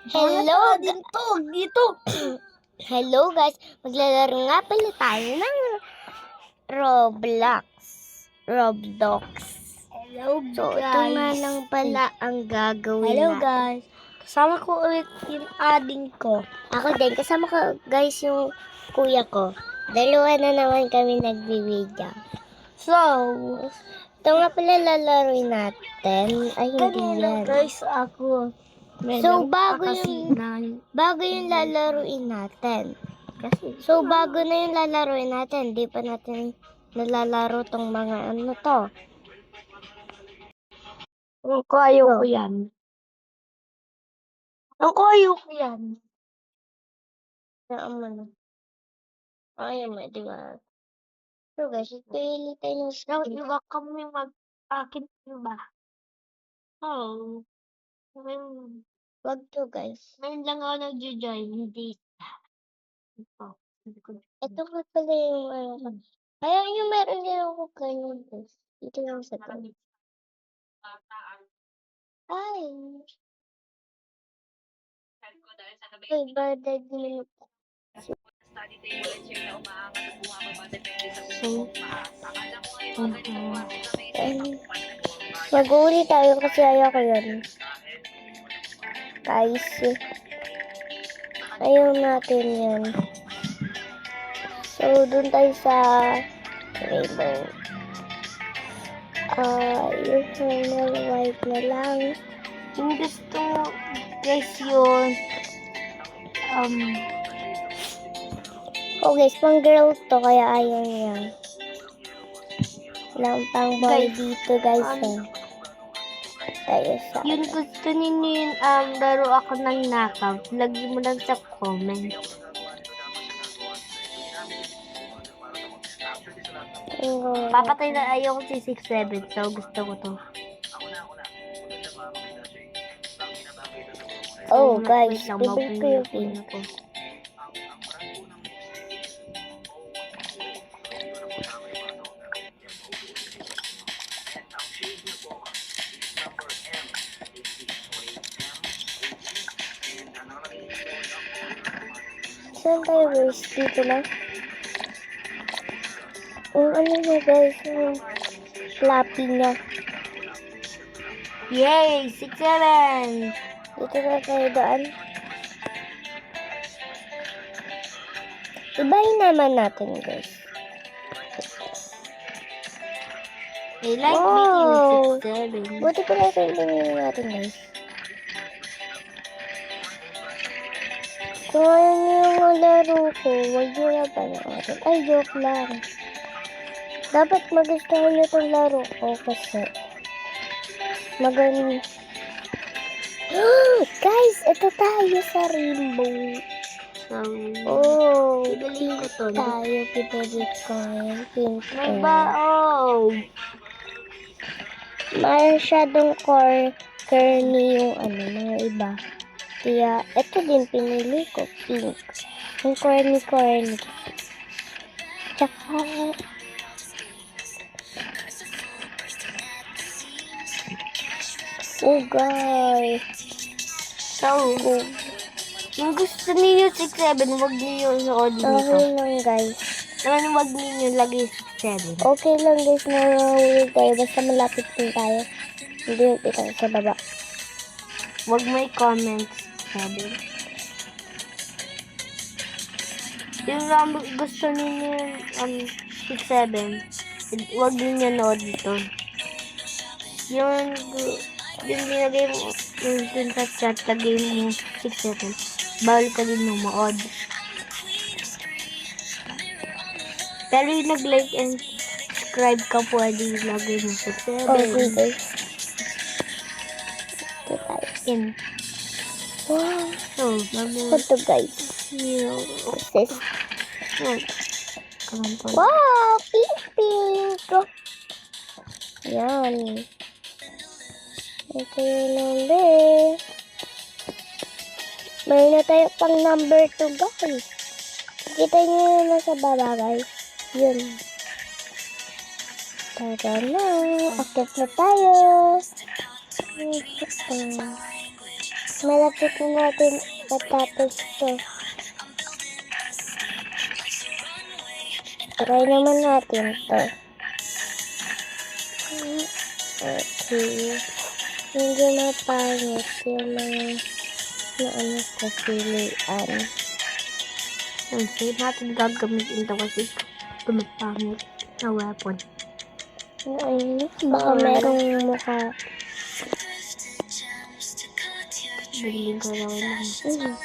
Hello din to, dito. Hello guys, maglalaro nga pala tayo ng Roblox. Hello So, guys. ito na lang pala ang gagawin Hello natin. guys. Kasama ko ulit yung ading ko. Ako din, kasama ko guys yung kuya ko. Dalawa na naman kami nagbibideo. So, Ito nga pala lalaroin natin. Ay, hindi kanina yan. guys ako. So, bago yung lalaruin natin. So, bago na yung lalaroin natin, di pa natin nalalaro tong mga ano to. Ang kayo ko yan. Ang kayo ko yan. Naman. Ay, di ba? So, guys, pili tayo ng Dapat iba kami mag-akit ba? Oh. Wag to, guys. Ngayon lang ako nag-join. Hindi. Ito nga pala yung kaya yung meron din ako ganyan, guys. Dito lang sa to. Ay. Ay, birthday din. Mag-uli tayo kasi ayaw ko yun. Guys, ayaw natin yan. So, dun tayo sa rainbow. Yung normal white na lang. Yung gusto guys yun. Oh guys, pang girl to kaya ayaw niya. Walang pang boy dito guys. Tayo sa Yun gusto ninyo yun, laro ako ng knockout. Lagyan mo lang sa comment. Papatay na ayaw ko si 6-7, so gusto ko to. Oh guys, bibig ko yung pin. Saan tayo guys? Dito na? Yung ano niya guys, yung floppy niya. Yay! 6-7! Dito na tayo daan. Ibahin naman natin guys. I like Wow! beating 6-7. Buti pala rin natin guys. Kung ayaw niyo yung laro ko, huwag niyo na panoorin. Ay, joke lang. Dapat magustuhan niyo itong laro ko kasi maganda. Guys, ito tayo sa rainbow. Oh, Pili ko to. tayo, pipili ko yung pink. May baog. Masyadong corny yung ano, mga iba. Kaya, ito din pinili ko, pink. Yung corny. Tsaka, oh guys. So, yung gusto niyo 6-7, huwag niyo isuot dito. Okay lang guys. Naman huwag niyo lagay 6-7. Okay lang guys na nahuli tayo. Basta malapit din tayo. Hindi yung kita sa baba. Huwag may comments 7. Yung gusto niyo 6-7, huwag niyo nood dito. Yung nilagay mo dun sa chat, lagay mo 6-7. Bawal ka din numood. Pero yung nag-like and subscribe ka, pwede ilagay mo 6-7. Okay guys. Ito tayo. In. Wow. So, Ito guys. Sis. Wow, pink. Yan. Ito yung number. May na tayo pang number 2 guys. Kita nyo yun nasa baba guys. Yun. Tara na. Akit na tayo. Malapit na natin matapos to. Try naman natin to. Okay. Hindi mapangit yung mga na ano ko pilian. Hindi natin gagamitin ito kasi tumapangit na weapon. Ayun, baka merong mukha. Biling ko lang lang.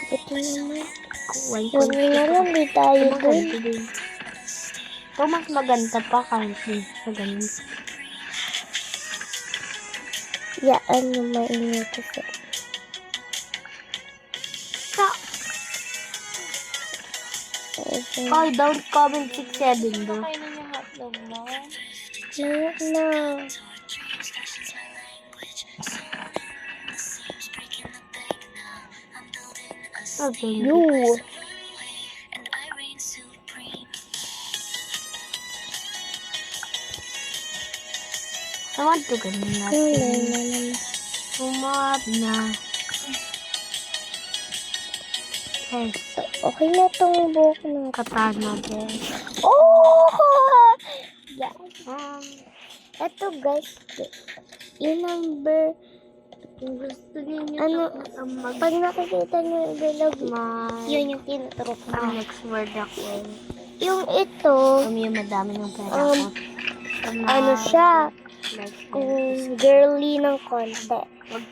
Ito naman. Kuway ko. Huwag na lang, di tayo dun. Ito mas maganda pa kahit di sa ganun. Yaan yung mainit kasi. Ay, don't comment 6-7 bro. Mayroon na. Okay. You. I want to ganun natin. Umap na. Okay. Okay na tong buhok na. Katana din. Oh! Yeah. Ito guys, yung number, Gusto ninyo ano, pag nakikita nyo yung bilog, yun yung tinuturo ko. next word ako. Yung ito, Yung madami ng pera ko. ano siya, Like, girly ng konti.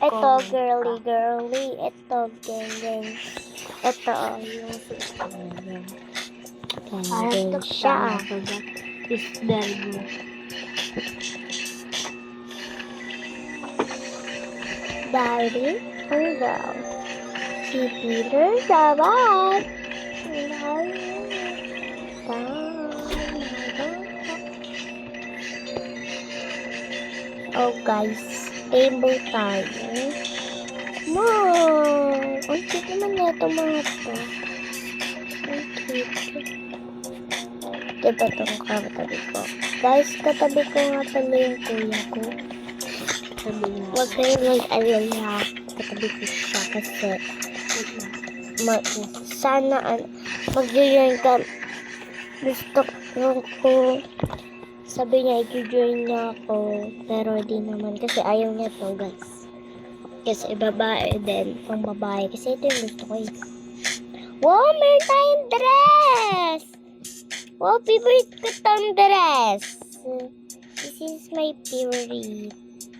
Ito, mag-comment girly. Ito, gang. Ito, yung Ayos siya. Is very good. Daddy, hanggang si Peter sabat. Oh guys, table tayo. Come on! Ang cute naman na ito mga to. Ang cute. Diba itong katabi ko? Guys, katabi ko nga pala yung kuya ko. Huwag kayo mag-alala. Katabi ko siya kasi sana mag-join ka. Gusto ko sabi niya i-join niya ako pero di naman kasi ayaw niya to guys. Kasi babae din. Pang babae. Kasi ito yung gusto ko eh. Wow, meron tayong dress! Wow, favorite ko tong dress. This is my favorite.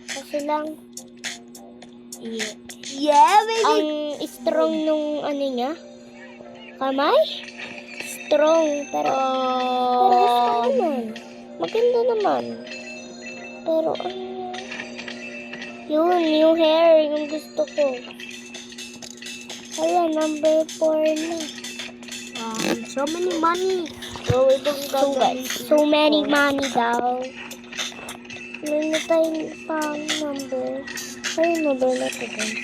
Kasi lang, Yeah, baby! ang strong nung ano niya. Kamay? Strong. Pero gusto ko naman. Maganda naman. Pero yung hair, yung gusto ko. Wala, number 4 na. So many money. So many money daw. Meron na tayong pang number. Ay, number na ito guys.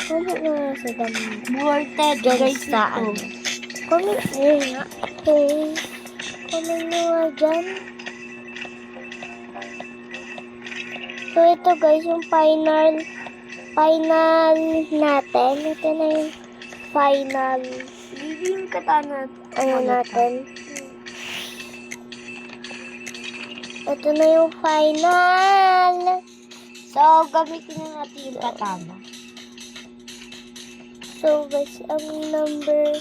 Ano na sa dami? Worth it, guys, Saan? ito. Comment nyo nga. Comment nyo nga dyan. So, ito guys, yung final natin. Ito na yung final. Hindi yung katana. Ano natin? Ito na yung final. So, gamitin na natin yung katana. So, guys, ang number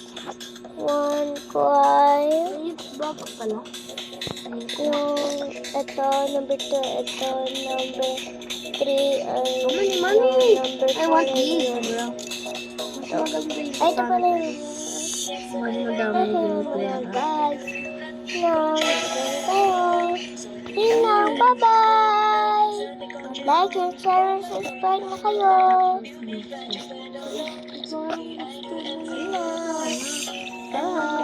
1 ko ay Yung baka pala. yung ito, number 2, ito, number 3, ay Money! number 4 I want ay these, yun. bro. Mas maganda yung Ay, ito pala yung Mas madami yung pera. guys. Yun lang, bye-bye! Like and share and subscribe na kayo. Yun lang. Bye.